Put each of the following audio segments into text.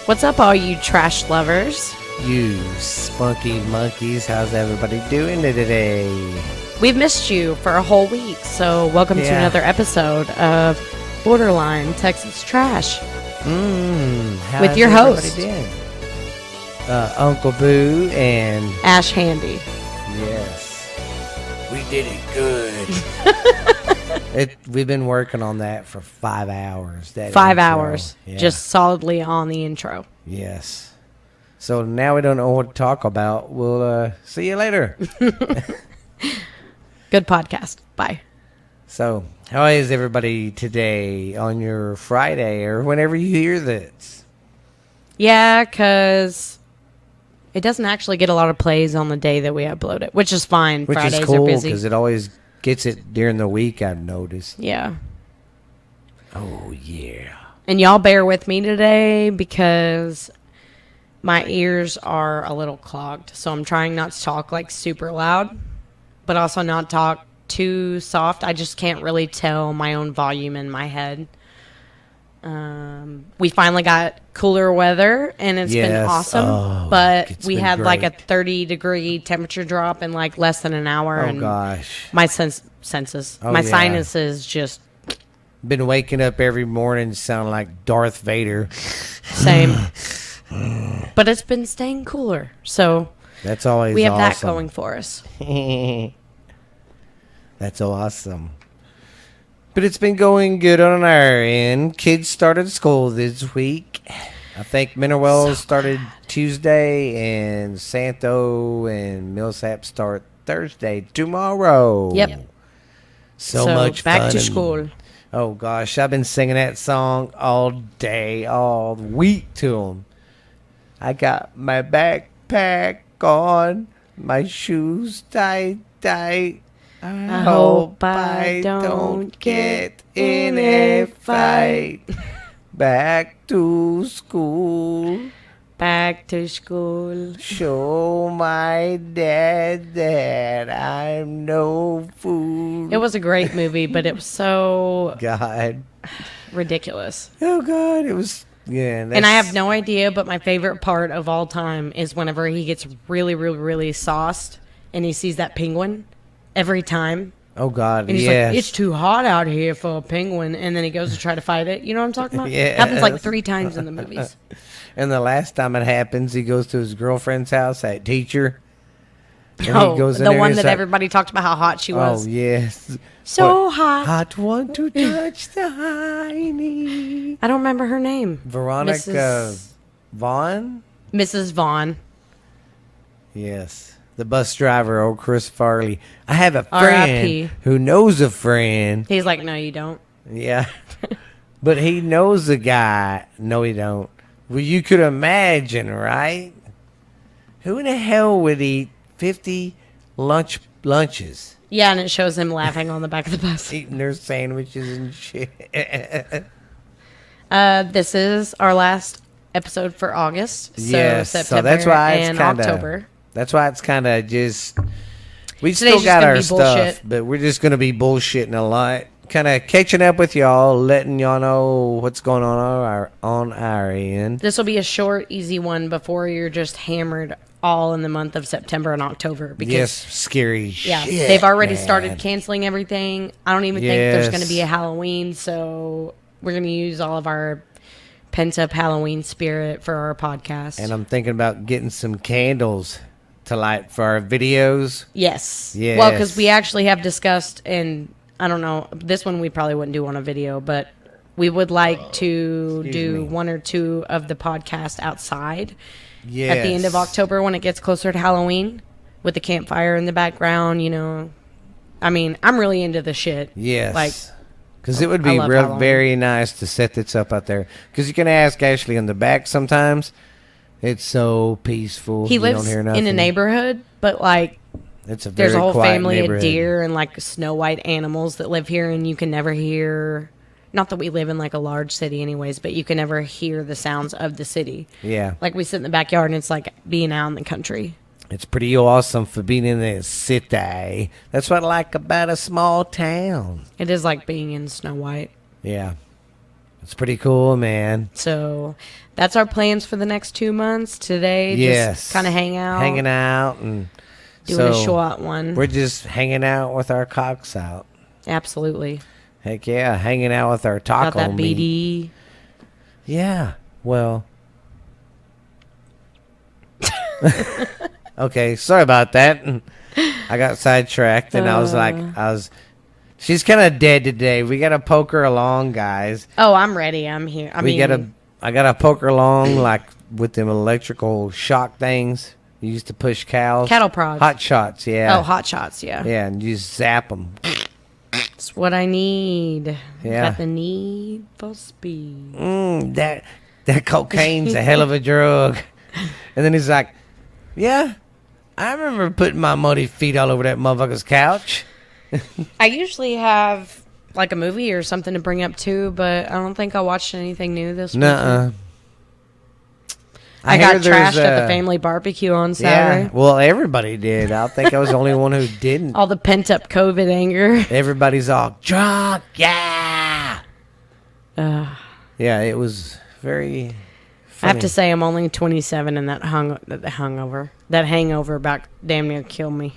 What's up, all you trash lovers? You spunky monkeys, how's everybody doing today? We've missed you for a whole week, so welcome to another episode of Borderline Texas Trash. With your host, Uncle Boo and Ash Handy. Yes, we did it good. We've been working on that for 5 hours. 5 hours, just solidly on the intro. Yes. So now we don't know what to talk about. We'll see you later. Good podcast. Bye. So, how is everybody today on your Friday or whenever you hear this? Yeah, because it doesn't actually get a lot of plays on the day that we upload it, which is fine. Which Fridays is cool are busy. because it always gets it during the week, I've noticed. Yeah. Oh, yeah. And y'all bear with me today because my ears are a little clogged. So I'm trying not to talk like super loud, but also not talk too soft. I just can't really tell my own volume in my head. We finally got cooler weather and it's been awesome, but we had like a 30-degree temperature drop in like less than an hour. Oh, and gosh. My sinuses just... Been waking up every morning sounding like Darth Vader. Same. But it's been staying cooler, so that's always we have awesome. that going for us. That's awesome. But it's been going good on our end. Kids started school this week. I think Minerwell started Tuesday, and Santo and Millsap start Thursday tomorrow. Yep. So much fun. Back to school. Oh, gosh. I've been singing that song all day, all week to them. I got my backpack on, my shoes tight. I hope I don't get in a fight. Back to school. Back to school. Show my dad that I'm no fool. It was a great movie, but it was so God. ridiculous. Oh, God. It was, yeah. And I have no idea, but my favorite part of all time is whenever he gets really, really, really sauced and he sees that penguin every time. Oh, God. And he's like, it's too hot out here for a penguin. And then he goes to try to fight it. You know what I'm talking about? Yeah. Happens like 3 times in the movies. And the last time it happens, he goes to his girlfriend's house, that teacher. And he goes in the there one and that he's like, everybody talked about how hot she was. Oh, yes. So What? hot. Hot one to touch the hiney. I don't remember her name. Veronica Vaughn? Mrs. Vaughn. Yes. The bus driver, old Chris Farley. I have a friend R.I.P. who knows a friend. He's like, no, you don't. Yeah. But he knows a guy. No, he don't. Well, you could imagine, right? Who in the hell would eat 50 lunches? Yeah, and it shows him laughing on the back of the bus. Eating their sandwiches and shit. This is our last episode for August. So Yes, September so that's why it's and kinda, October. That's why it's kind of just... We Today's still just got gonna our be stuff, bullshit. but we're just going to be bullshitting a lot. Kind of catching up with y'all, letting y'all know what's going on our end. This will be a short, easy one before you're just hammered all in the month of September and October. Because, Yes, scary yeah, shit, they've already man. started canceling everything. I don't even think there's Yes. going to be a Halloween, so we're going to use all of our pent-up Halloween spirit for our podcast. And I'm thinking about getting some candles to light for our videos. Yes. Yes. Well, because we actually have discussed, and I don't know, this one we probably wouldn't do on a video, but we would like to do 1 or 2 of the podcast outside Yes. at the end of October when it gets closer to Halloween with the campfire in the background, you know. I mean, I'm really into the shit. Yes. Like, because it would I be love Halloween. very nice to set this up out there. Because you can ask Ashley in the back sometimes. It's so peaceful. he You lives don't hear in nothing. a neighborhood, but like, It's a very there's a whole quiet family neighborhood. of deer and like Snow White animals that live here, and you can never hear. Not that we live in like a large city, anyways, but you can never hear the sounds of the city. Yeah. Like we sit in the backyard, and it's like being out in the country. It's pretty awesome for being in the city. That's what I like about a small town. It is like being in Snow White. Yeah. It's pretty cool, man. So that's our plans for the next 2 months. Today, Yes. just kind of hang out. Hanging out and Doing a so short one. We're just hanging out with our cocks out. Absolutely. Heck yeah, hanging out with our taco Got that meat. BD. Yeah. Well. Okay, sorry about that. I got sidetracked and I was she's kind of dead today. We got to poke her along, guys. Oh, I'm ready. I'm here. I got to poke her along like with them electrical shock things you used to push cows. Cattle prods. Hot shots, yeah. Oh, hot shots, yeah. Yeah, and you just zap them. That's what I need. Yeah. Got the need for speed. That cocaine's a hell of a drug. And then he's like, yeah, I remember putting my muddy feet all over that motherfucker's couch. I usually have like a movie or something to bring up too, but I don't think I watched anything new this week. Nuh-uh. I got hear trashed there's at the family barbecue on Saturday. Yeah, well, everybody did. I think I was the only one who didn't. All the pent up COVID anger. Everybody's all drunk, yeah. Yeah, it was very funny. I have to say, I'm only 27, and that hangover back damn near killed me.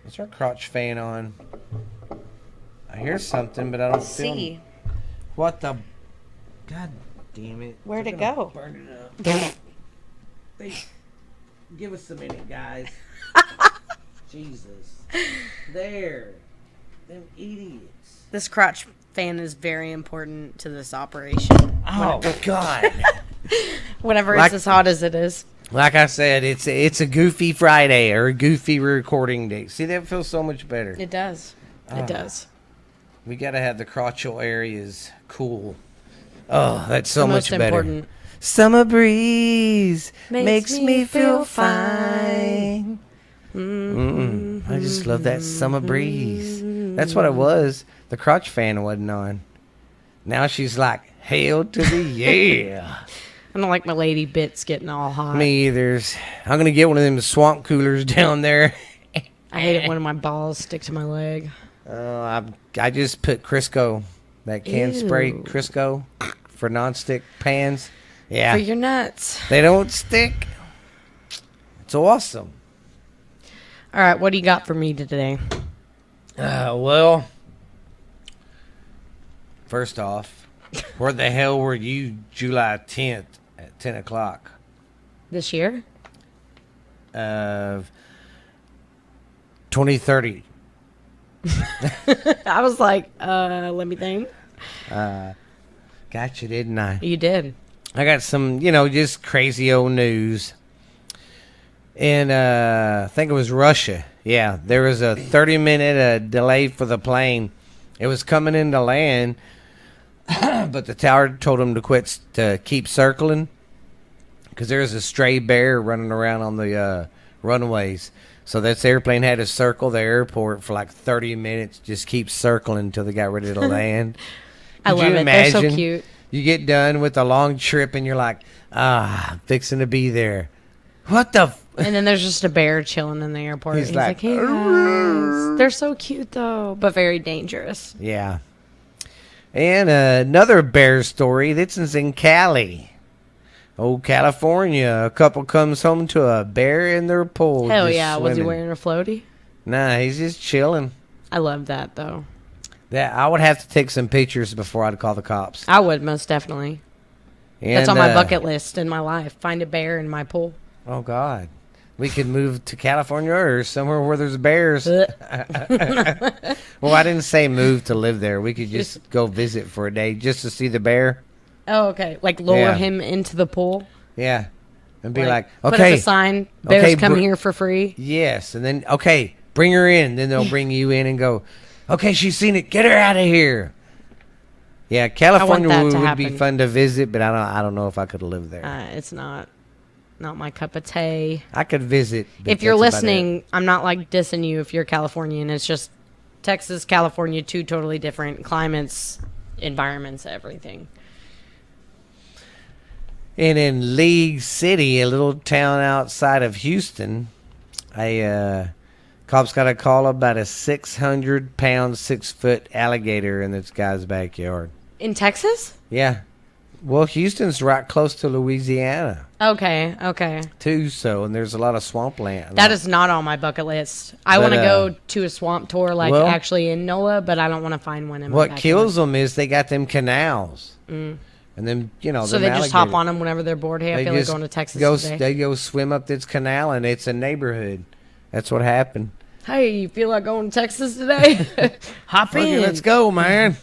What's our crotch fan on? I hear something, but I don't feel. What the? God damn it! Where'd it go? Burn it up. Wait, give us a minute, guys. Jesus. There. Them idiots. This crotch fan is very important to this operation. Oh God. Whenever Like- it's as hot as it is. Like I said, it's a goofy Friday or a goofy recording day. See, that feels so much better. It does. It does. We gotta have the crotchal areas cool. Oh, that's so The much most better. important. Summer breeze makes me feel fine. fine. I just love that summer breeze. That's what it was. The crotch fan wasn't on. Now she's like, hail to the yeah. I don't like my lady bits getting all hot. Me either. I'm gonna get one of them swamp coolers down there. I hate it when my balls stick to my leg. I just put Crisco, that can spray Ew. Crisco for nonstick pans. Yeah, For your nuts. they don't stick. It's awesome. All right, what do you got for me today? Well, first off, where the hell were you July 10th at 10 o'clock? This year? Of 2030. I was like, let me think. Gotcha, didn't I? You did. I got some, just crazy old news. And I think it was Russia. Yeah, there was a 30-minute delay for the plane. It was coming into land, but the tower told them to keep circling because there was a stray bear running around on the runways. So this airplane had to circle the airport for like 30 minutes, just keep circling until they got ready to land. I Could love you it. They're so imagine? cute. You get done with a long trip and you're like, fixing to be there. What the? And then there's just a bear chilling in the airport. He's He's like, like, hey guys. They're so cute though, but very dangerous. Yeah. And another bear story. This is in Cali. Oh, California. A couple comes home to a bear in their pool. Hell just yeah. Was he swimming. wearing a floaty? Nah, he's just chilling. I love that though. That I would have to take some pictures before I'd call the cops. I would most definitely. And, That's on my bucket list in my life. Find a bear in my pool. Oh, God. We could move to California or somewhere where there's bears. Ugh. Well, I didn't say move to live there. We could just go visit for a day just to see the bear. Oh, okay. Like lower Yeah. him into the pool. Yeah. And be like, Put okay. up a sign. Bears Okay, come here for free. Yes. And then, okay, bring her in. Then they'll bring you in and go, okay, she's seen it. Get her out of here. Yeah, California that to would be happen. fun to visit, but I don't know if I could live there. It's not my cup of tea. I could visit. but If you're that's about it. listening, I'm not like dissing you if you're Californian. It's just Texas, California, two totally different climates, environments, everything. And in League City, a little town outside of Houston, cops got a call about a 600-pound, 6-foot alligator in this guy's backyard. In Texas? Yeah. Well, Houston's right close to Louisiana, Okay. too, so, and there's a lot of swampland. That is not on my bucket list. I want to go to a swamp tour, like well- actually in NOLA, but I don't want to find one in my What backyard. kills them is they got them canals. And then, So them they just hop alligators. on them whenever they're bored. Hey, I They feel like just going to Texas go, today. They go swim up this canal, and it's a neighborhood. That's what happened. Hey, you feel like going to Texas today? Hop Fuck it, in. let's go, man.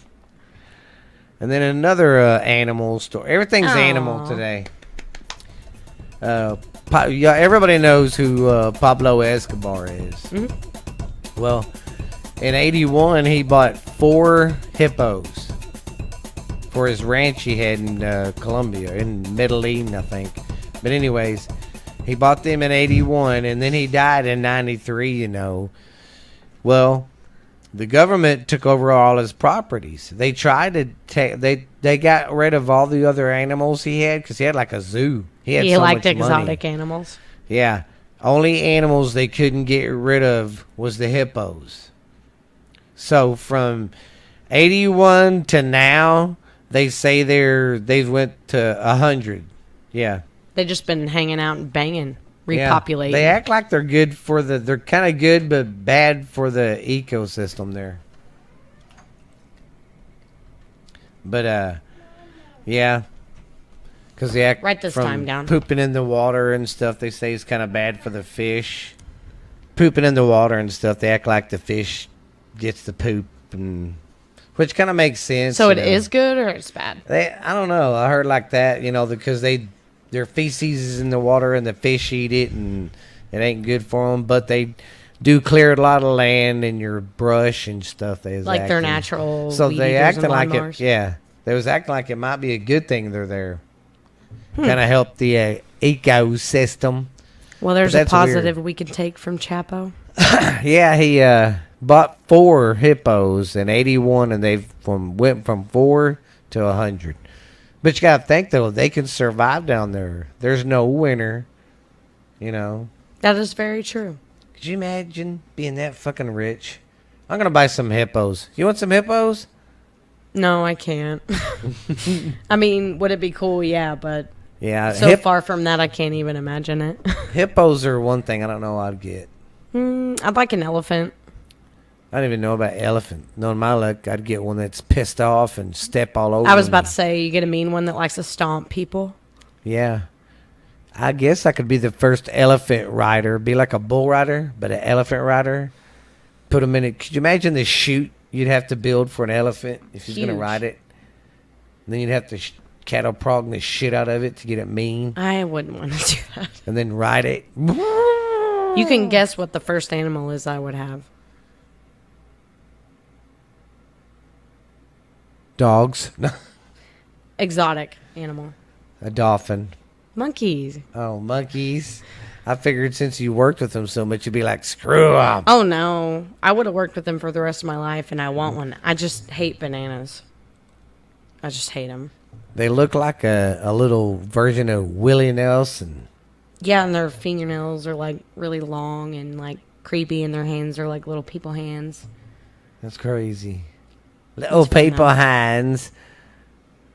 And then another animal story. Everything's animal Aw. today. Yeah, everybody knows who Pablo Escobar is. Well, in '81, he bought 4 hippos for his ranch he had in Colombia, in Medellin, I think. But anyways, he bought them in '81, and then he died in '93. Well, the government took over all his properties. They tried to take. They got rid of all the other animals he had because he had like a zoo. He had He so liked much exotic money. animals. Yeah. Only animals they couldn't get rid of was the hippos. So from '81 to now, they say they've went to 100. Yeah. They've just been hanging out and banging, Yeah. repopulating. They act like they're good for they're kind of good but bad for the ecosystem there. But yeah. Because they act Write this from time down. pooping in the water and stuff. They say is kind of bad for the fish. Pooping in the water and stuff. They act like the fish gets the poop, which kind of makes sense. So it is good or it's bad? I don't know. I heard like that, because their feces is in the water and the fish eat it, and it ain't good for them. But they do clear a lot of land and your brush and stuff. Like they're natural. So weed they eaters acting and like lawnmowers? it. Yeah, they was acting like it might be a good thing they're there. Kind of help the ecosystem. Well, there's But a that's positive we can take from Chapo. Yeah, he bought 4 hippos in '81, and they went from 4 to 100. But you gotta think though, they can survive down there. There's no winter. That is very true. Could you imagine being that fucking rich? I'm gonna buy some hippos. You want some hippos? No, I can't. I mean, would it be cool? Yeah, but Yeah, so far from that, I can't even imagine it. hippos are one thing I don't know I'd get. I'd like an elephant. I don't even know about elephant. Knowing my luck, I'd get one that's pissed off and step all over I was me. about to say, you get a mean one that likes to stomp people. Yeah. I guess I could be the first elephant rider. Be like a bull rider, but an elephant rider. Put them in it. Could you imagine the chute you'd have to build for an elephant if you're going to Huge. ride it? And then you'd have to cattle prog the shit out of it to get it mean. I wouldn't want to do that. And then ride it. You can guess what the first animal is I would have. Dogs. Exotic animal. A dolphin. Monkeys. Oh, monkeys. I figured since you worked with them so much, you'd be like, screw them. Oh, no. I would have worked with them for the rest of my life, and I want one. I just hate bananas. I just hate them. They look like a little version of Willie Nelson. Yeah, and their fingernails are, like, really long and, like, creepy, and their hands are like little people hands. That's crazy. Little very people nice. hands.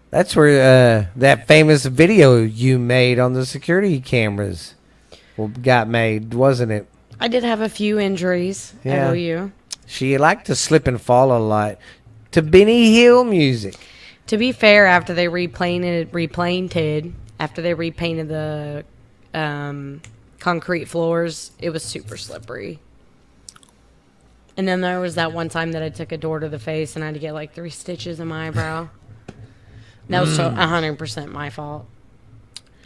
That's where that famous video you made on the security cameras got made, wasn't it? I did have a few injuries Yeah. at OU. She liked to slip and fall a lot to Benny Hill music. To be fair, after they repainted the concrete floors, it was super slippery. And then there was that one time that I took a door to the face and I had to get like 3 stitches in my eyebrow. That was 100% my fault.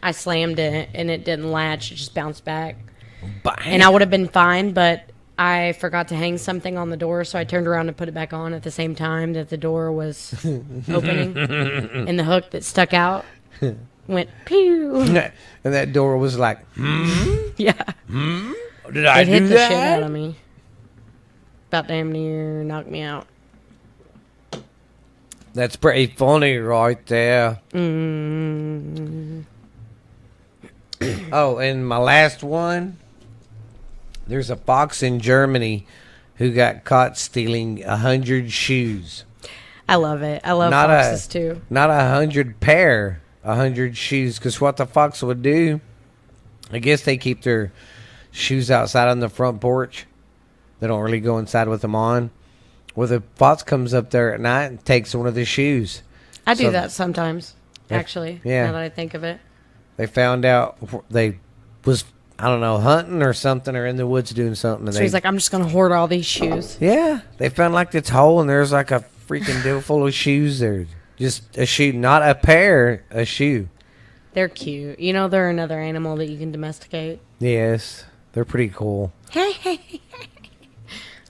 I slammed it and it didn't latch; it just bounced back. And I would have been fine, but I forgot to hang something on the door, so I turned around and put it back on at the same time that the door was opening. And the hook that stuck out went pew. And that door was like, Yeah. did I It do hit the that? shit out of me. About damn near knocked me out. That's pretty funny right there. Oh, and my last one. There's a fox in Germany who got caught stealing 100 shoes. I love it. I love Not foxes too. Not 100 pair, 100 shoes. Because what the fox would do, I guess they keep their shoes outside on the front porch. They don't really go inside with them on. Well, the fox comes up there at night and takes one of the shoes. I do So- that sometimes, actually. Yeah. Now that I think of it. They found out they was, I don't know, hunting or something, or in the woods doing something. And So he's like, I'm just gonna hoard all these shoes. yeah, they found like this hole, and there's like a freaking deal full of shoes there. Just a shoe, not a pair, a shoe. They're cute. You know, they're another animal that you can domesticate. Yes, they're pretty cool. I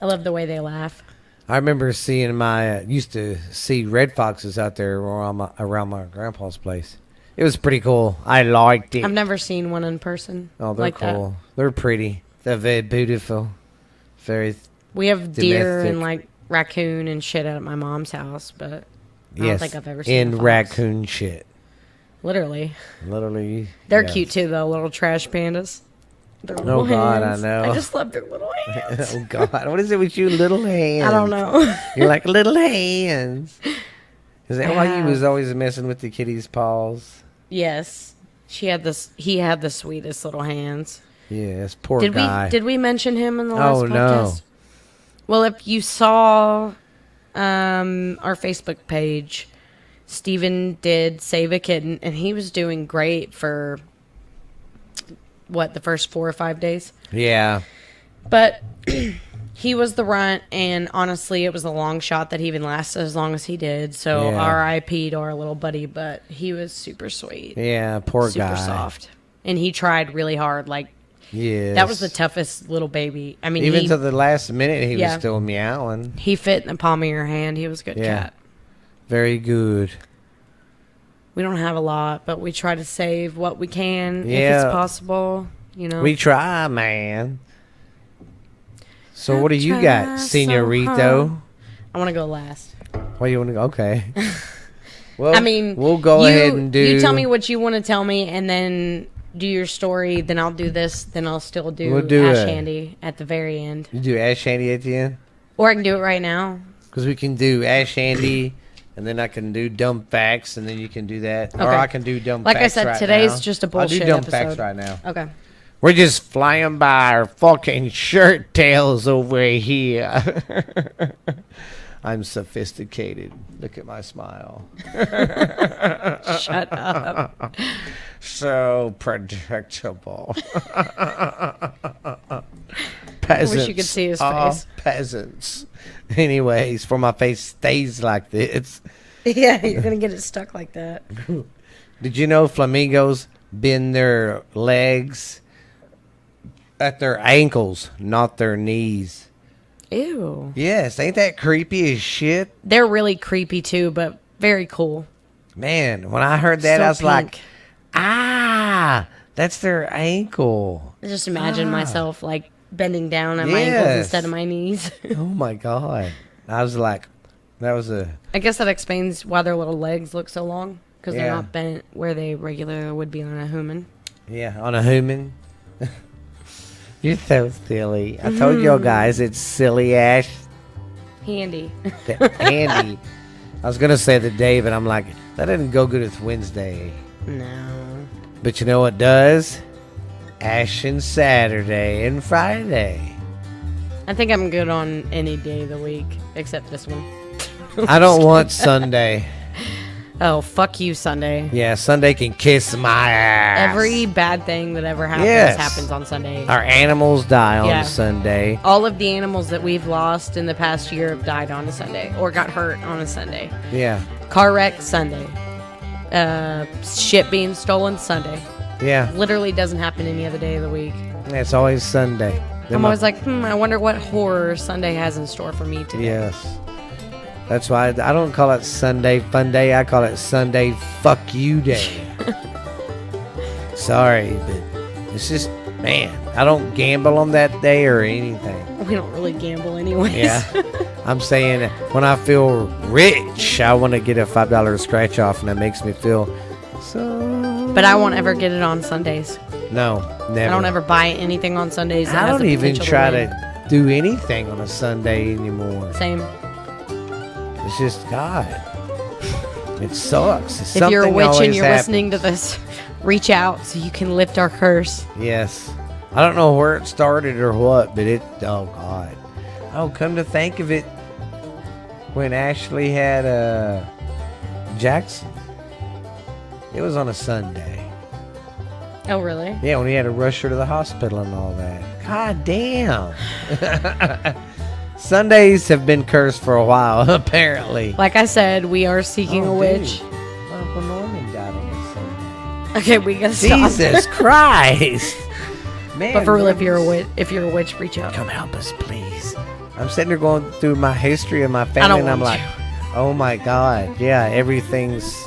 love the way they laugh. I remember seeing used to see red foxes out there around my grandpa's place. It was pretty cool. I liked it. I've never seen one in person. Oh, they're like cool. That. They're pretty. They're very beautiful. Very. We have deer Domestic. and like raccoon and shit at my mom's house, but I don't Yes, think I've ever seen in a fox. raccoon shit. Literally. Literally. They're yes. cute too, though, little trash pandas. Their Oh, little God, I hands. know. I just love their little hands. Oh God, what is it with you, little hands? I don't know. You're like little hands. Is that why you Yeah. was always messing with the kitty's paws? Yes. He had the sweetest little hands. Yes, poor Did guy. we mention him in the last Oh, no. podcast? Well, if you saw our Facebook page, Steven did save a kitten, and he was doing great for the first 4 or 5 days. Yeah, But he was the runt, and honestly, it was a long shot that he even lasted as long as he did. So Yeah. R.I.P. to our little buddy, but he was super sweet, yeah, poor super guy. soft, and he tried really hard. Like Yes. that was the toughest little baby. I mean, Even to the last minute, he Yeah. was still meowing. he fit in the palm of your hand. He was a good Yeah. cat. Very good. We don't have a lot, but we try to save what we can if Yeah. it's possible. You know, We try, man. So I what do you try got, so Senorito? hard. I want to go last. Why you want to go? Okay. Well, I mean, we'll go ahead and do. You tell me what you want to tell me, and then do your story. Then I'll do this. Then I'll still do, We'll do Ash it. Handy at the very end, You do Ash Handy at the end? or I can do it right now. Because we can do Ash Handy, and then I can do dumb facts, and then you can do that. Or Okay. I can do dumb Like I facts said, right today's now. just a I'll bullshit do dumb episode. facts right now. Okay. We're just flying by our fucking shirt tails over here. I'm sophisticated. Look at my smile. Shut up. So predictable. I Peasants wish you could see his are face. peasants. Anyways, for my face stays like this. Yeah, you're gonna get it stuck like that. Did you know flamingos bend their legs at their ankles, not their knees? Ew. Yes, ain't that creepy as shit? They're really creepy too, but very cool. Man, when I heard that, So I was like, pink. that's their ankle. I just imagine myself like bending down at my ankles Yes. instead of my knees. Oh my God. I was like, that was a, I guess that explains why their little legs look so long, because they're Yeah. not bent where they regularly would be on a human. yeah, on a human. You're so silly. I told y'all guys it's silly Ash. Handy. Handy. I was going to say the day, but I'm like, that didn't go good with Wednesday. No. But you know what does? Ash and Saturday and Friday. I think I'm good on any day of the week except this one. I don't want Sunday. Oh, fuck you, Sunday. Yeah, Sunday can kiss my ass. Every bad thing that ever happens Yes. happens on Sunday. Our animals die on Yeah. Sunday. All of the animals that we've lost in the past year have died on a Sunday or got hurt on a Sunday. Yeah. Car wreck, Sunday. Shit being stolen, Sunday. Yeah. Literally doesn't happen any other day of the week. It's always Sunday. Then I'm my- always like, I wonder what horror Sunday has in store for me today. Yes. That's why I don't call it Sunday Fun Day. I call it Sunday Fuck You Day. Sorry, but it's just, man, I don't gamble on that day or anything. We don't really gamble anyways. Yeah. I'm saying when I feel rich, I want to get a $5 scratch off, and that makes me feel so. But I won't ever get it on Sundays. No, never. I don't ever buy anything on Sundays. That I has don't the even potential try win. to do anything on a Sunday anymore. Same. It's just God. It sucks. If you're a Something witch and always you're happens. listening to this, reach out so you can lift our curse. Yes. I don't know where it started or what, but oh God. Oh, come to think of it, when Ashley had Jackson, it was on a Sunday. Oh, really? Yeah, when he had to rush her to the hospital and all that. God damn. Sundays have been cursed for a while, apparently. Like I said, we are seeking a Oh, witch. dude. Uncle Norman died on a Sunday. Okay, we gotta stop. Jesus Christ. Man, But for real, if you're a Norman's- witch, reach out. come help us, please. I'm sitting there going through my history of my family, don't and I'm want like, oh my God, yeah, everything's,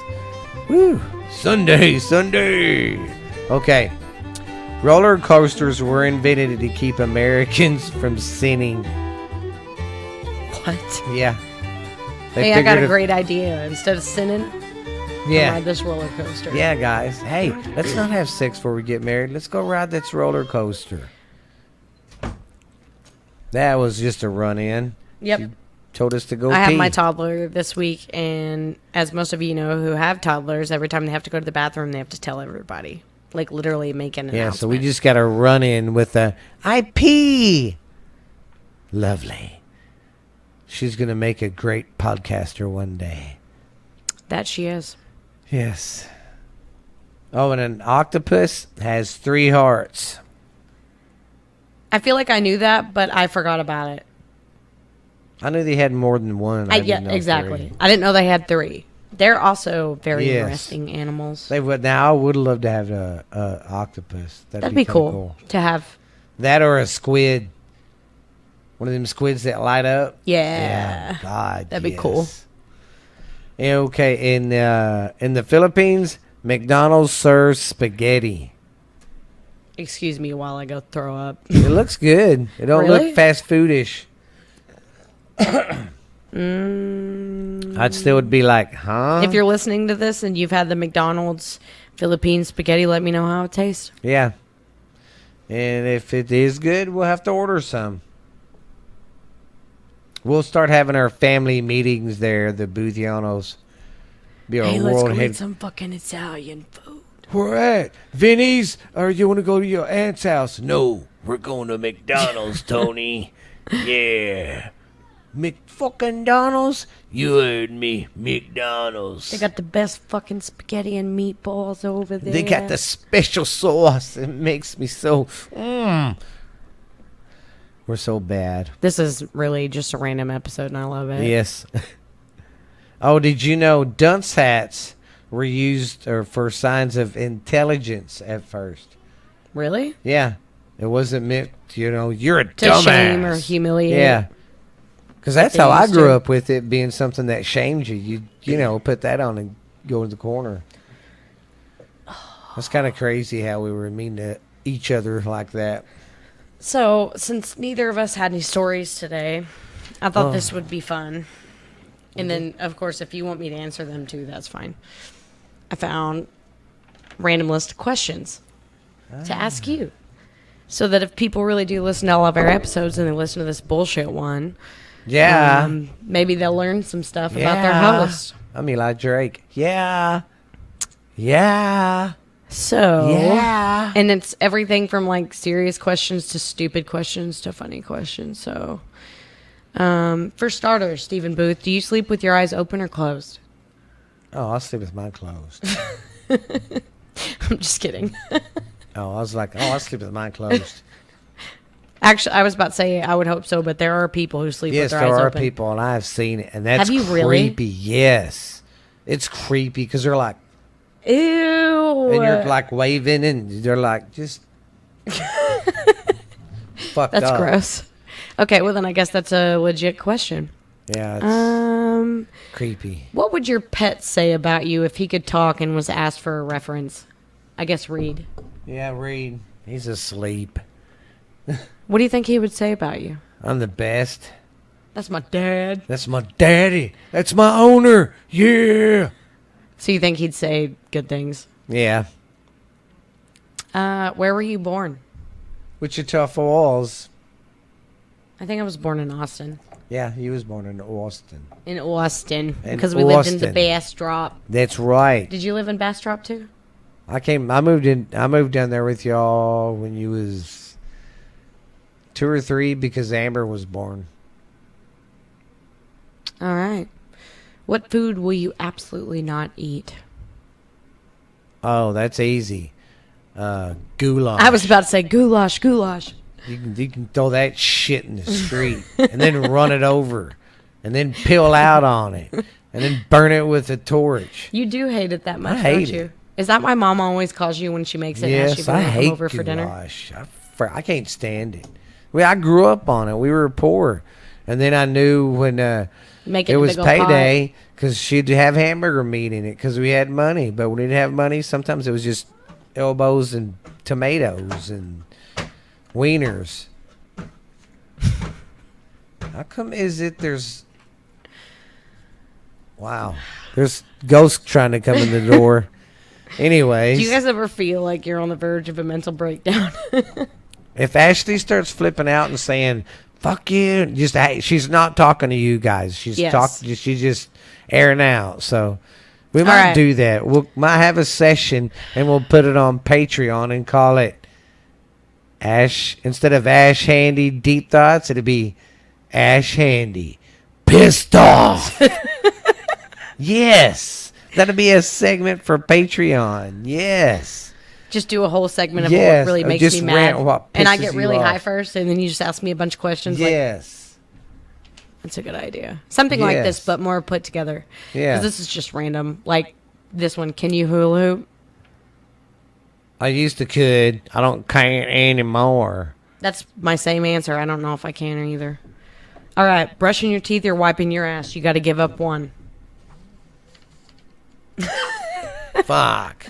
woo, Sunday. Okay, roller coasters were invented to keep Americans from sinning. What? Yeah. Hey, I got a figured great idea. Instead of sinning, Yeah. ride this roller coaster. Yeah, guys. Hey, let's not have sex before we get married. Let's go ride this roller coaster. That was just a run-in. Yep. She told us to go I have pee. my toddler this week, and as most of you know who have toddlers, every time they have to go to the bathroom, they have to tell everybody. Like, literally make an announcement. Yeah, so we just got to run in with a, I pee. Lovely. She's going to make a great podcaster one day. That she is. Yes. Oh, and an octopus has 3 hearts. I feel like I knew that, but I forgot about it. I knew they had more than one. I Yeah, didn't know exactly. 3. I didn't know they had 3. They're also very Yes. interesting animals. They would. Now I would love to have a octopus. That'd be kinda cool to have. That or a squid. One of them squids that light up. Yeah. God, That'd be cool. Yeah, okay, in the Philippines, McDonald's serves spaghetti. Excuse me while I go throw up. It looks good. It don't Really? look fast foodish. I'd still would be like, huh? If you're listening to this and you've had the McDonald's Philippine spaghetti, let me know how it tastes. Yeah. And if it is good, we'll have to order some. We'll start having our family meetings there, the Buthianos. Be our Hey, let's world go head. eat some fucking Italian food. Where at? Vinny's? Or you want to go to your aunt's house? No, we're going to McDonald's, Tony. Yeah. McFucking Donald's? You heard me, McDonald's. They got the best fucking spaghetti and meatballs over there. They got the special sauce. It makes me so... We're so bad. This is really just a random episode, and I love it. Yes. Oh, did you know dunce hats were used for signs of intelligence at first? Really? Yeah. It wasn't meant, you're a To dumbass. shame or humiliate. Yeah. Because that's They how I used grew to. up with it being something that shamed you. You put that on and go in the corner. That's kind of crazy how we were mean to each other like that. So, since neither of us had any stories today, I thought Oh. this would be fun. And then, of course, if you want me to answer them too, that's fine. I found random list of questions to ask you. So that if people really do listen to all of our episodes and they listen to this bullshit one, Yeah. maybe they'll learn some stuff about their host. I'm Eli Drake. Yeah. Yeah. So, Yeah. and it's everything from like serious questions to stupid questions to funny questions. So, for starters, Stephen Booth, do you sleep with your eyes open or closed? Oh, I'll sleep with mine closed. I'm just kidding. Oh, I was like, I'll sleep with mine closed. Actually, I was about to say I would hope so, but there are people who sleep Yes, with their there eyes are open. people, and I've seen it, and that's Have you really? creepy. Yes. It's creepy because they're like, Ew. and you're like waving, and they're like, just fucked That's up. gross. Okay, well then I guess that's a legit question. Yeah, it's creepy. What would your pet say about you if he could talk and was asked for a reference? I guess Reed. Yeah, Reed, he's asleep. What do you think he would say about you? I'm the best. That's my dad. That's my daddy. That's my owner. Yeah. So you think he'd say good things? Yeah. Where were you born? Wichita Falls. I think I was born in Austin. Yeah, he was born in Austin. In Austin. In Because we lived in the Austin. Bastrop. That's right. Did you live in Bastrop too? I moved down there with y'all when you was 2 or 3 because Amber was born. All right. What food will you absolutely not eat? Oh, that's easy. Goulash. I was about to say goulash. You can throw that shit in the street and then run it over and then peel out on it and then burn it with a torch. You do hate it that much, I hate don't you? it. Is that why Mom always calls you when she makes it? and asks you Yes, to I come hate over for dinner. goulash. I can't stand it. I grew up on it. We were poor. And then I knew when Make it in a was big old pot. payday because she'd have hamburger meat in it because we had money. But when we didn't have money, sometimes it was just elbows and tomatoes and wieners. How come there's... Wow. There's ghosts trying to come in the door. Anyways. Do you guys ever feel like you're on the verge of a mental breakdown? If Ashley starts flipping out and saying, fuck you, she's not talking to you guys. She's Yes. she's just airing out. So we might right. do that. Might have a session and we'll put it on Patreon and call it Ash. Instead of Ash Handy Deep Thoughts, it'd be Ash Handy Pissed Off. Yes. That'd be a segment for Patreon. Yes. Just do a whole segment of Yes, what really or makes just me mad. rant what And I pisses get you really high off. first, and then you just ask me a bunch of questions. Like, Yes. that's a good idea. Something like this, Yes. but more put together. Yeah. 'Cause this is just random. Like this one, can you hula hoop? I used to could. I can't anymore. That's my same answer. I don't know if I can either. All right, brushing your teeth or wiping your ass. You got to give up one. Fuck.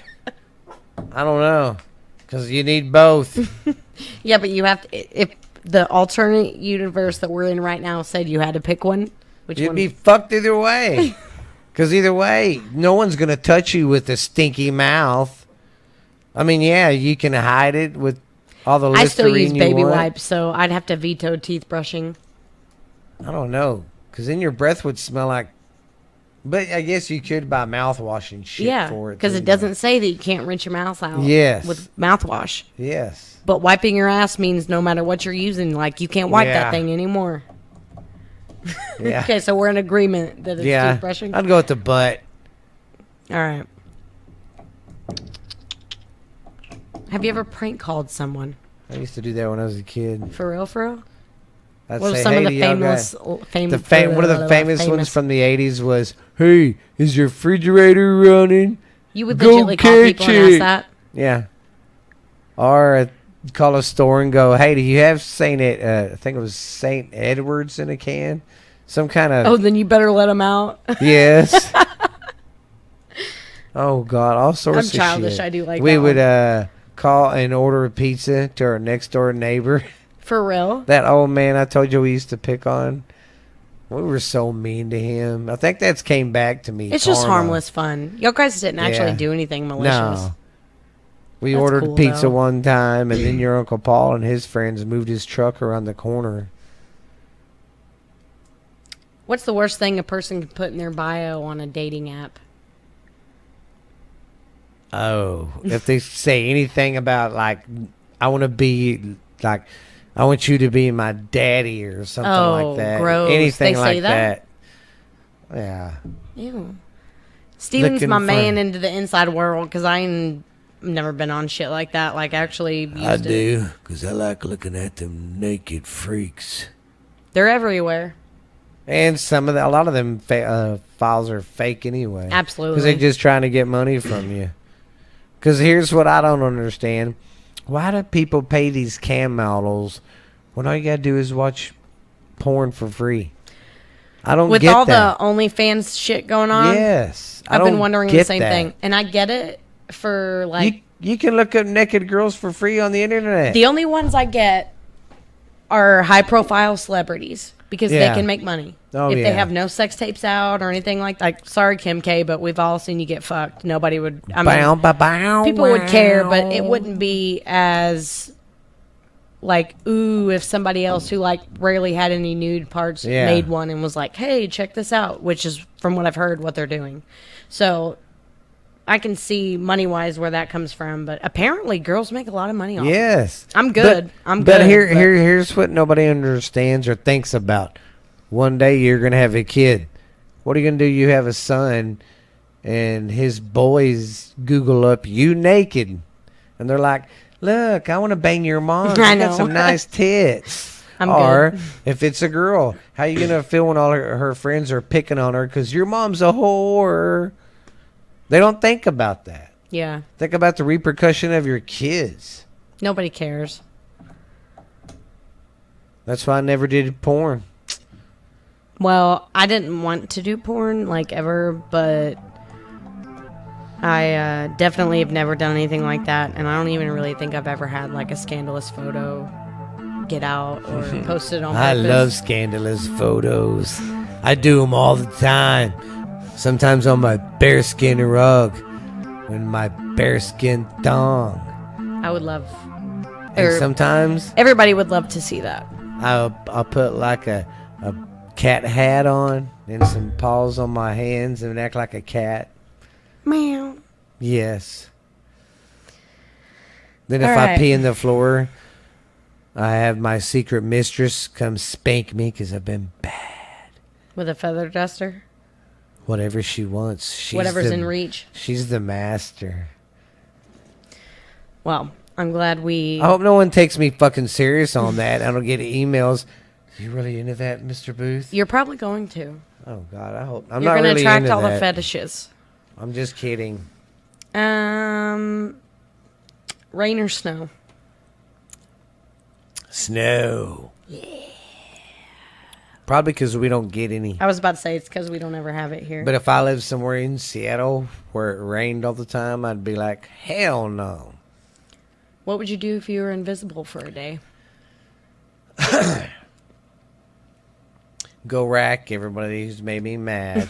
I don't know. Because you need both. Yeah, but you have to. If the alternate universe that we're in right now said you had to pick one, which You'd one? be fucked either way. Because either way, no one's going to touch you with a stinky mouth. I mean, yeah, you can hide it with all the Listerine I still use you baby want. wipes, so I'd have to veto teeth brushing. I don't know. Because then your breath would smell like... But I guess you could buy mouthwash and shit Yeah, for it. because too, it doesn't say that you can't rinse your mouth out Yes. with mouthwash. Yes. But wiping your ass means no matter what you're using, like you can't wipe Yeah. that thing anymore. Yeah. Okay, so we're in agreement that it's Yeah. toothbrushing. I'd go with the butt. All right. Have you ever prank called someone? I used to do that when I was a kid. For real, for real? I'd What are say, some "Hey, of the do y'all famous, one of the famous ones from the 80s was, hey, is your refrigerator running? You would Go legitimately call people catch and ask it. that? Yeah. Or call a store and go, hey, do you have I think it was St. Edwards in a can? Some kind of... Oh, then you better let them out. Yes. Oh, God, all sorts I'm of childish, shit. I do like we that would one. call and order a pizza to our next door neighbor. For real? That old man I told you we used to pick on. We were so mean to him. I think that's came back to me. It's just karma. harmless fun. Y'all guys didn't actually Yeah. do anything malicious. No. We That's ordered cool, pizza though. one time, and then your Uncle Paul and his friends moved his truck around the corner. What's the worst thing a person can put in their bio on a dating app? Oh, if they say anything about, like, I want to be, like, I want you to be my daddy or something Oh, like that. gross. Anything They say like that? that. Yeah. Ew. Steven's Looking my for- man into the inside world because I've never been on shit like that. Like, actually used I it. do, because I like looking at them naked freaks. They're everywhere. And a lot of them files are fake anyway. Absolutely. Because they're just trying to get money from you. Because here's what I don't understand. Why do people pay these cam models when all you got to do is watch porn for free? I don't With get all that. the OnlyFans shit going on, Yes. I I've been don't wondering the get same that. thing. And I get it for, like, You can look up naked girls for free on the internet. the only ones I get are high-profile celebrities because Yeah. they can make money. Oh, if yeah. they have no sex tapes out or anything like sorry, Kim K, but we've all seen you get fucked. Nobody would, I mean, Bow, bow, bow, people would care, but wow. it wouldn't be as like, ooh, if somebody else who like rarely had any nude parts Yeah. made one and was like, hey, check this out, which is from what I've heard what they're doing. So I can see money wise where that comes from, but apparently girls make a lot of money off. Yes. I'm good. I'm But good. here's what nobody understands or thinks about. One day you're gonna have a kid. What are you gonna do? You have a son, and his boys Google up you naked, and they're like, "Look, I want to bang your mom. I You got know. some nice tits." I'm or good. if it's a girl, how you gonna feel when all her friends are picking on her because your mom's a whore? They don't think about that. Yeah. Think about the repercussion of your kids. Nobody cares. That's why I never did porn. Well, I didn't want to do porn like ever, but I definitely have never done anything like that, and I don't even really think I've ever had like a scandalous photo get out or posted on purpose. I love scandalous photos. I do them all the time. Sometimes on my bearskin rug, and my bearskin thong. I would love. And Or sometimes everybody would love to see that. I'll put like a cat hat on and some paws on my hands and act like a cat. Meow. Yes. Then if All I right. pee in the floor, I have my secret mistress come spank me because I've been bad. With a feather duster. Whatever she wants. She's Whatever's the- in reach. She's the master. Well, I'm glad we. I hope no one takes me fucking serious on that. I don't get emails. You really into that, Mr. Booth? You're probably going to. Oh God, I hope I'm You're not going to really attract into all that. the fetishes. I'm just kidding. Rain or snow? Snow. Yeah. Probably because we don't get any. I was about to say it's because we don't ever have it here. But if I lived somewhere in Seattle where it rained all the time, I'd be like, hell no. What would you do if you were invisible for a day? Go rack everybody who's made me mad.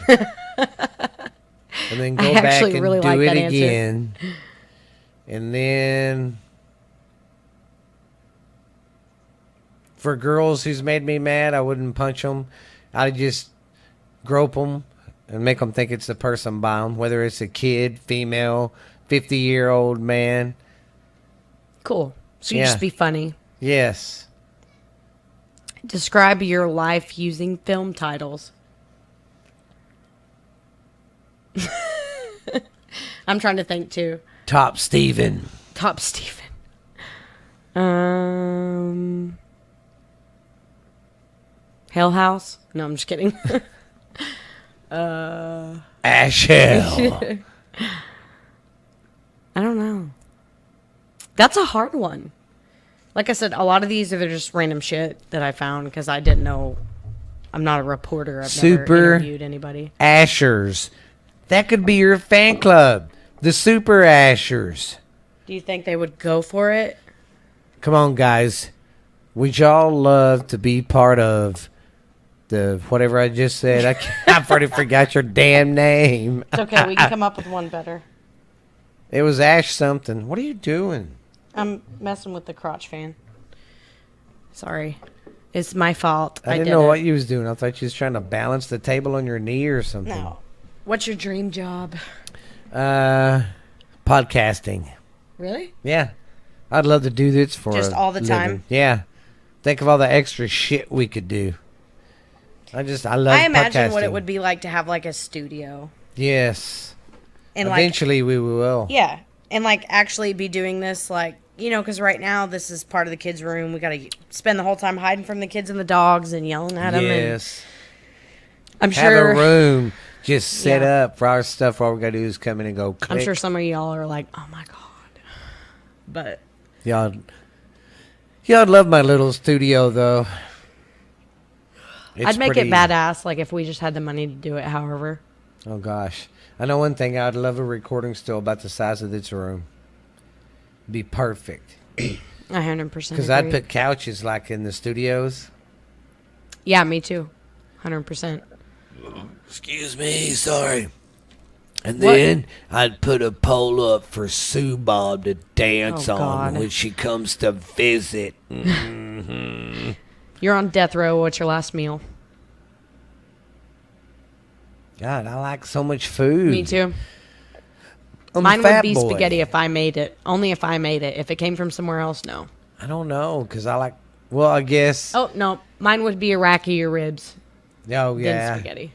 And then go I back actually and really do like it that answer. again. And then for girls who's made me mad, I wouldn't punch them. I'd just grope them and make them think it's the person by them, whether it's a kid, female, 50-year-old man. Cool. So you Yeah. just be funny. Yes. Describe your life using film titles. I'm trying to think too. Top Steven. Top Steven. Hell House? No, I'm just kidding. Ash Hell. I don't know. That's a hard one. Like I said, a lot of these are just random shit that I found because I didn't know. I'm not a reporter. I've never Super interviewed anybody. Ashers. That could be your fan club. The Super Ashers. Do you think they would go for it? Come on, guys. Would y'all love to be part of the whatever I just said? I've already forgot your damn name. It's okay. We can come up with one better. It was Ash something. What are you doing? I'm messing with the crotch fan. Sorry. It's my fault. I didn't did know it. what you was doing. I thought you was trying to balance the table on your knee or something. No. What's your dream job? Podcasting. Really? Yeah. I'd love to do this for Just a all the living. time? Yeah. Think of all the extra shit we could do. I love I imagine what it podcasting. would be like to have like a studio. Yes. And like, Eventually we will. yeah. And like actually be doing this like, you know, because right now this is part of the kids' room. We got to spend the whole time hiding from the kids and the dogs and yelling at them. Yes. I'm Have sure. a room just set Yeah. up for our stuff. All we gotta do is come in and go click. I'm sure some of y'all are like, oh my God. But Y'all love my little studio though. It's I'd make pretty- it badass, like if we just had the money to do it. However, Oh gosh. I know one thing. I'd love a recording still about the size of this room. Be perfect. 100%. Because I'd put couches like in the studios. Yeah, me too. 100%. Excuse me, sorry. And What? then I'd put a pole up for Sue Bob to dance Oh, on God. when she comes to visit. You're on death row. What's your last meal? God, I like so much food. Me too. I'm a Mine would fat be boy. spaghetti if I made it. Only if I made it. If it came from somewhere else, no. I don't know, because I like, well, I guess. Oh, no. Mine would be Iraqi or ribs. Oh, Then yeah. spaghetti.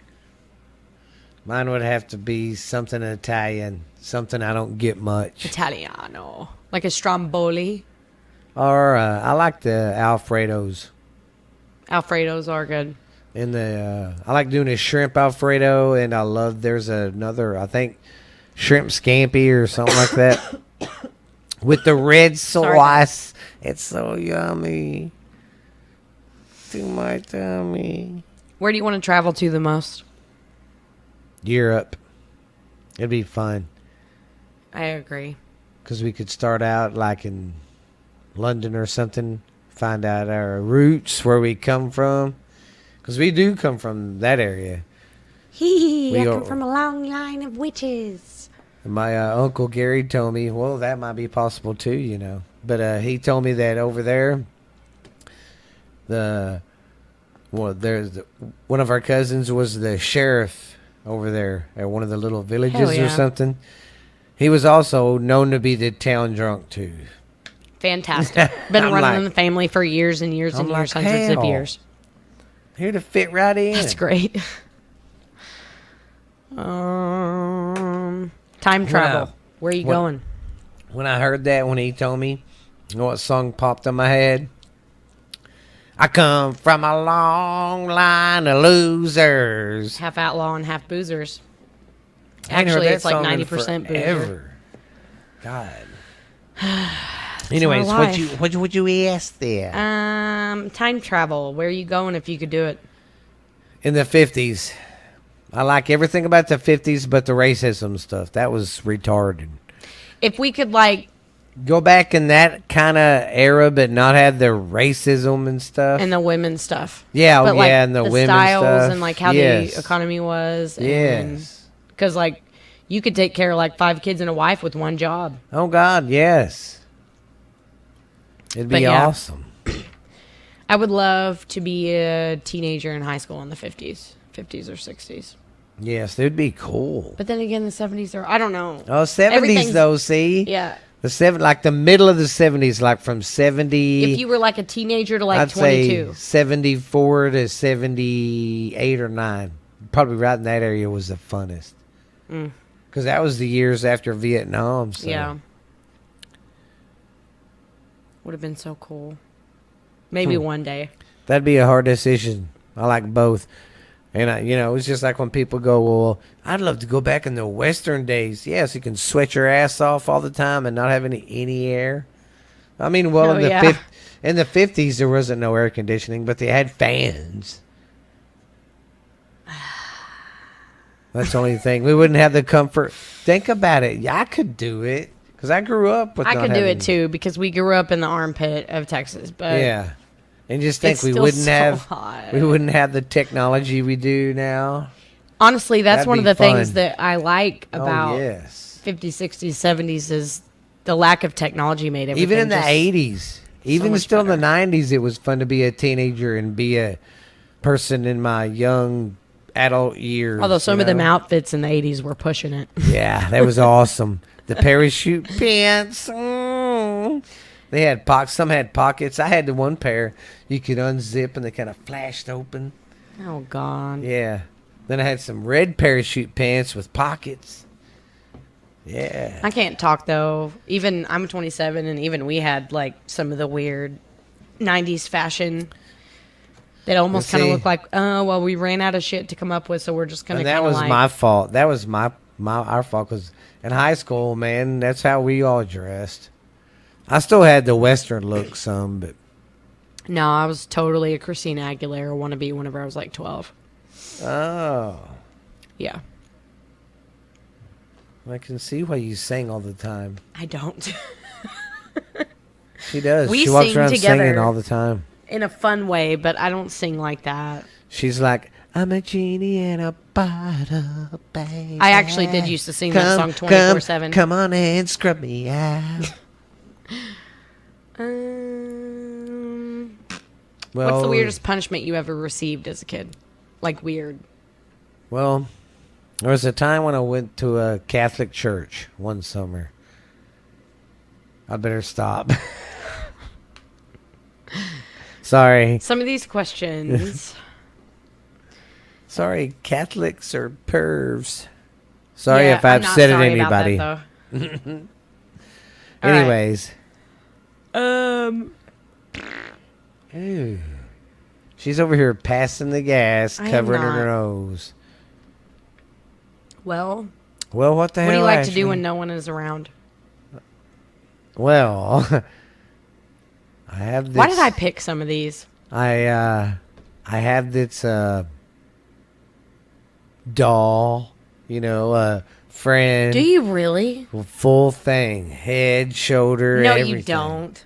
Mine would have to be something Italian, something I don't get much. Italiano. Like a stromboli. Or I like the Alfredos. Alfredos are good. In the I like doing a shrimp Alfredo, and I love there's another, I think, shrimp scampi or something like that with the red Sorry. sauce. It's so yummy. To my tummy. Where do you want to travel to the most? Europe. It'd be fun I agree. because we could start out like in London or something, find out our roots, where we come from, because we do come from that area. I We come are- from a long line of witches. My Uncle Gary told me, well, that might be possible too, you know. But he told me that over there, one of our cousins was the sheriff over there at one of the little villages Hell yeah. or something. He was also known to be the town drunk too. Fantastic. Been I'm running like- in the family for years and years and I'm years, like, hundreds of hell. years. Here to fit right in. That's great. Time travel. Where are you What- going? When I heard that, when he told me, you know what song popped in my head? I come from a long line of losers. Half outlaw and half boozers. I ain't heard Actually, that it's like song in 90% boozer. forever. God. Anyways, our life. what you ask there? Time travel. Where are you going if you could do it? In the 50s. I like everything about the 50s but the racism stuff. That was retarded. If we could, like, Go back in that kind of era but not have the racism and stuff. and the women's stuff. Yeah, But, like, and the women's styles stuff. and, like, how Yes. the economy was. Yes. Because, like, you could take care of, like, 5 kids and a wife with one job. Oh, God, yes. It'd But be yeah. awesome. I would love to be a teenager in high school in the 50s or 60s. Yes, it'd be cool. But then again, the 70s are, I don't know. Oh, 70s, Everything's- though, see? Yeah. Like the middle of the 70s, like from 70... If you were like a teenager to like I'd 22. say 74 to 78 or 9. Probably right in that area was the funnest. Because that was the years after Vietnam. So. Yeah. Would have been so cool. Maybe one day. That'd be a hard decision. I like both. And, it's just like when people go, well, I'd love to go back in the Western days. Yes, you can sweat your ass off all the time and not have any air. I mean, well, Oh, yeah. in the 50s, there wasn't no air conditioning, but they had fans. That's the only thing. We wouldn't have the comfort. Think about it. Yeah, I could do it because I grew up with I not could do having- it too because we grew up in the armpit of Texas. But Yeah. And just think it's we still wouldn't so have hot. we wouldn't have the technology we do now. honestly, that's That'd one of be the things fun. that I like about Oh, yes. 50s, 60s, 70s is the lack of technology made everything Even in the just- 80s, even much still in the better. 90s, it was fun to be a teenager and be a person in my young adult years. Although some you of them know? outfits in the 80s were pushing it. Yeah, that was awesome. The parachute pants. They had pockets. Some had pockets. I had the one pair you could unzip and they kind of flashed open. Oh, God. Yeah. Then I had some red parachute pants with pockets. Yeah. I can't talk, though. Even, I'm 27, and even we had, like, some of the weird 90s fashion that almost kind of See- looked like, well, we ran out of shit to come up with, so we're just going And to that kind of was like... my fault. That was our fault because in high school, man, that's how we all dressed. I still had the Western look some, but No, I was totally a Christina Aguilera wannabe whenever I was, like, 12. oh, Yeah. I can see why you sing all the time. I don't. She does. We She walks sing around together. singing all the time. In a fun way, but I don't sing like that. She's like, I'm a genie in a butt up, baby. I actually did used to sing that song 24/7. Come on and scrub me out. Well, What's the weirdest punishment you ever received as a kid? Like weird. Well, there was a time when I went to a Catholic church one summer. I better stop. Sorry. Some of these questions. Sorry, Catholics are pervs. Sorry Yeah, if I'm I've not said it sorry to about anybody. that, though. All right. Anyways. Ooh. She's over here passing the gas, I am covering her not. nose. Well, Well, what the hell? what do you like to Ashley? do when no one is around? Well, I have this. Why did I pick some of these? I have this doll, friend. Do you really? Full thing, head, shoulder, No, everything. you don't.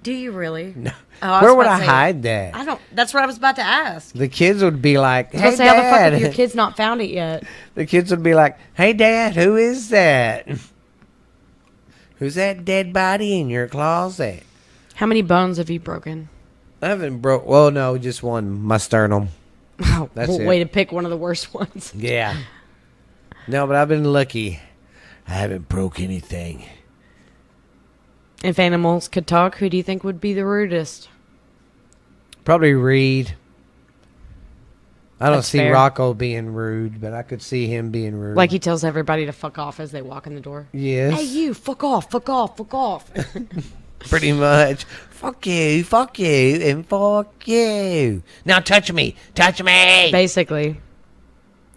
Do you really? No. Oh, I was Where would about I to say, hide that? I don't. That's what I was about to ask. The kids would be like, I was "Hey, about to say, how the fuck Dad." have your kids not found it yet? The kids would be like, "Hey, Dad, who is that? Who's that dead body in your closet?" How many bones have you broken? I haven't broke. Well, no, just one. My sternum. Oh, That's it. way to pick one of the worst ones. Yeah. No, but I've been lucky. I haven't broke anything. If animals could talk, who do you think would be the rudest? Probably Reed. I don't That's see fair. Rocco being rude, but I could see him being rude. Like he tells everybody to fuck off as they walk in the door. Yes. Hey, you, fuck off, fuck off, fuck off. Pretty much. Fuck you, and fuck you. Now touch me. Touch me. Basically.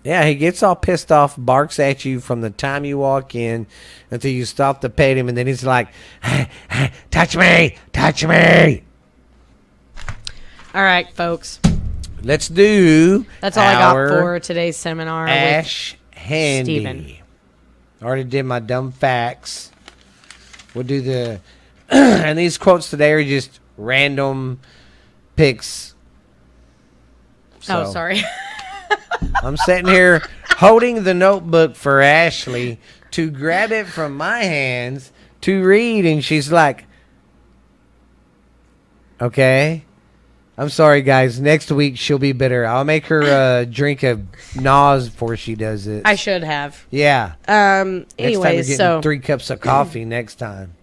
Yeah, he gets all pissed off, barks at you from the time you walk in until you stop to pet him, and then he's like, touch me, touch me. All right, folks. Let's do That's all I got our for today's seminar. Ash Handy. Steven. I already did my dumb facts. We'll do the... and these quotes today are just random picks. Oh, sorry. I'm sitting here holding the notebook for Ashley to grab it from my hands to read, and she's like, okay. I'm sorry, guys. Next week, she'll be better. I'll make her drink a Nas before she does it. I should have. Yeah. Next time you're Anyways, getting so 3 cups of coffee next time.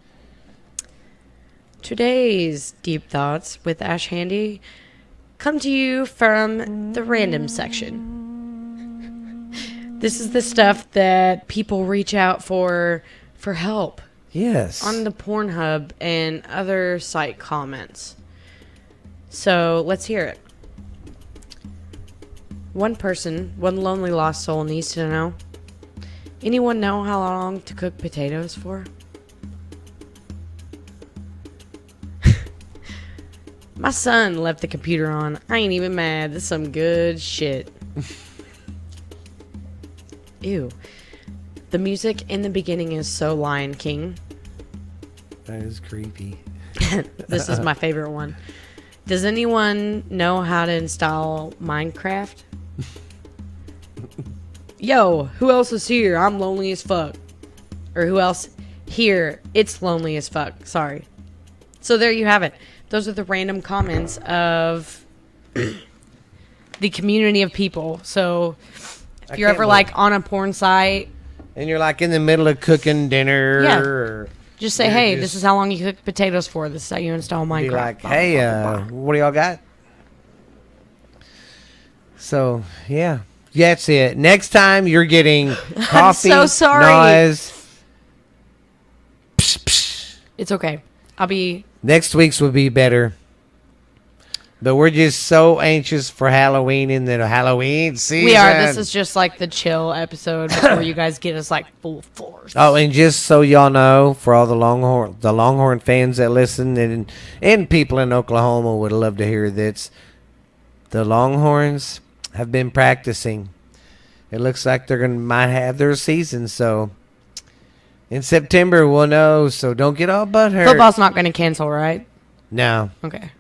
today's deep thoughts with Ash Handy come to you from the random section. This is the stuff that people reach out for help Yes. on the Pornhub and other site comments. So let's hear it. One person, one lonely lost soul needs to know. Anyone know how long to cook potatoes for? My son left the computer on. I ain't even mad. This is some good shit. Ew. The music in the beginning is so Lion King. That is creepy. This is my favorite one. Does anyone know how to install Minecraft? Yo, who else is here? I'm lonely as fuck. Or who else here? It's lonely as fuck. Sorry. So there you have it. Those are the random comments of the community of people. So if you're can't ever like on a porn site, And you're like in the middle of cooking dinner. Yeah. Or just say, You're hey, just- this is how long you cook potatoes for. This is how you install Minecraft. be like, Blah, blah, hey, blah, blah, blah. what do y'all got? So, yeah. That's it. Next time you're getting coffee, so sorry. noise. Psh, psh. It's okay. I'll be... Next week's will be better. But we're just so anxious for Halloween in the Halloween season. We are. This is just like the chill episode before you guys get us like full force. Oh, and just so y'all know, for all the Longhorn fans that listen, and people in Oklahoma would love to hear this. The Longhorns have been practicing. It looks like might have their season. So in September we'll know. So don't get all butthurt. Football's not going to cancel, right? No. Okay.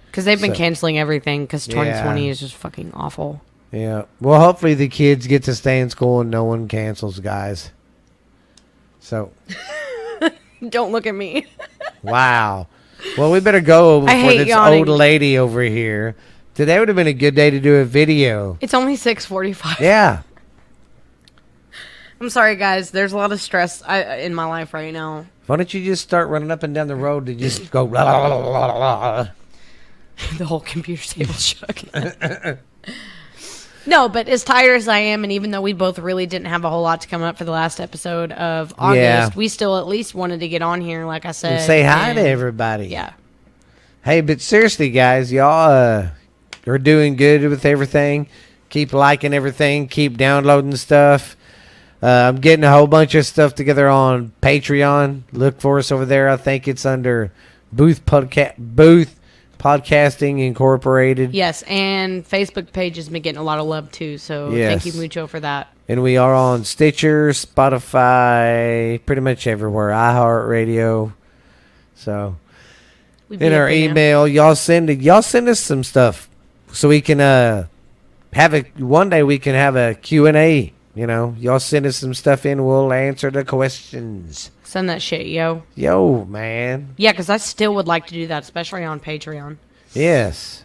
Because they've been So- canceling everything because 2020 Yeah. is just fucking awful. Yeah. Well, hopefully the kids get to stay in school and no one cancels, guys. So, Don't look at me. wow. Well, we better go I before hate this yawning. old lady over here. Today would have been a good day to do a video. It's only 6:45. Yeah. I'm sorry, guys. There's a lot of stress in my life right now. Why don't you just start running up and down the road to just go blah, blah, blah, blah, blah. The whole computer table shook. No, but as tired as I am, and even though we both really didn't have a whole lot to come up for the last episode of August, Yeah. we still at least wanted to get on here, like I said. And say hi to and- everybody. Yeah. Hey, but seriously, guys, y'all are doing good with everything. Keep liking everything. Keep downloading stuff. I'm getting a whole bunch of stuff together on Patreon. Look for us over there. I think it's under Booth Podcasting Incorporated. Yes, and Facebook page has been getting a lot of love too, so Yes. thank you mucho for that. And we are on Stitcher, Spotify, pretty much everywhere. iHeartRadio. So We'd in be our up in there. email, y'all send us some stuff so we can one day we can have a Q&A. You know, y'all send us some stuff in, we'll answer the questions. Send that shit, yo. Yo, man. Yeah, because I still would like to do that, especially on Patreon. Yes.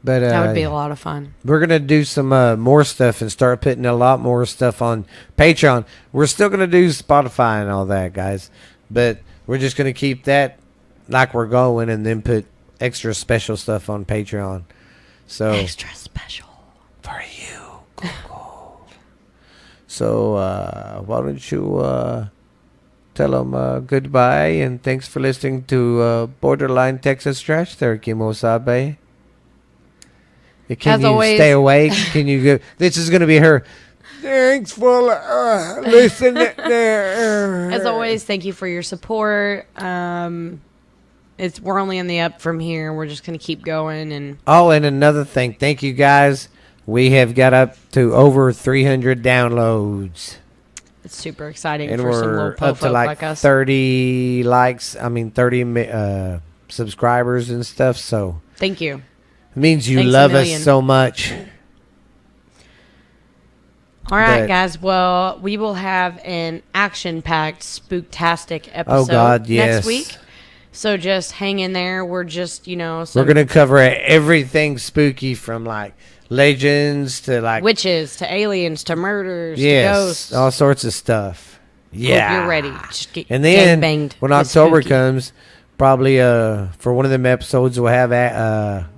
But That would be a lot of fun. we're going to do some more stuff and start putting a lot more stuff on Patreon. We're still going to do Spotify and all that, guys. But we're just going to keep that like we're going and then put extra special stuff on Patreon. So Extra special. for you. So why don't you tell them goodbye and thanks for listening to Borderline Texas Trash there, Kimosabe. Can As you always- stay awake? Can you go? This is going to be her. Thanks for listening there. As always, thank you for your support. We're only on the up from here. We're just gonna keep going, and Oh, and another thing. Thank you, guys. We have got up to over 300 downloads. it's super exciting And for some little we're po up to folk like, like us. 30 likes. 30 subscribers and stuff. So Thank you. it means you Thanks a love us million. so much. All right, But- guys. Well, we will have an action-packed, spooktastic episode God, yes. next week. So just hang in there. We're just, We're some going to cover everything spooky from like legends to like witches to aliens to murders to yes, ghosts. all sorts of stuff. Yeah. Hope you're ready. Just get And then banged when October spooky. comes, probably for one of them episodes we'll have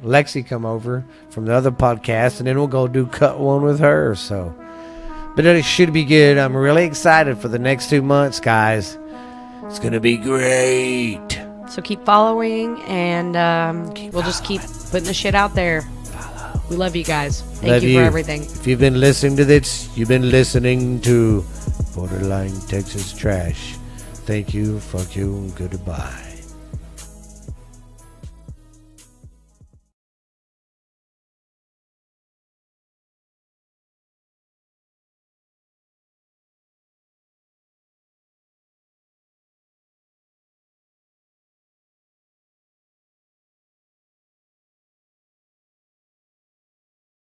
Lexi come over from the other podcast, and then we'll go do cut one with her. So, but it should be good. I'm really excited for the next 2 months, guys. It's gonna be great. So keep following, and we'll just keep putting the shit out there. We love you guys. Thank Love you for everything. If you've been listening to this, you've been listening to Borderline Texas Trash. Thank you, fuck you, and goodbye.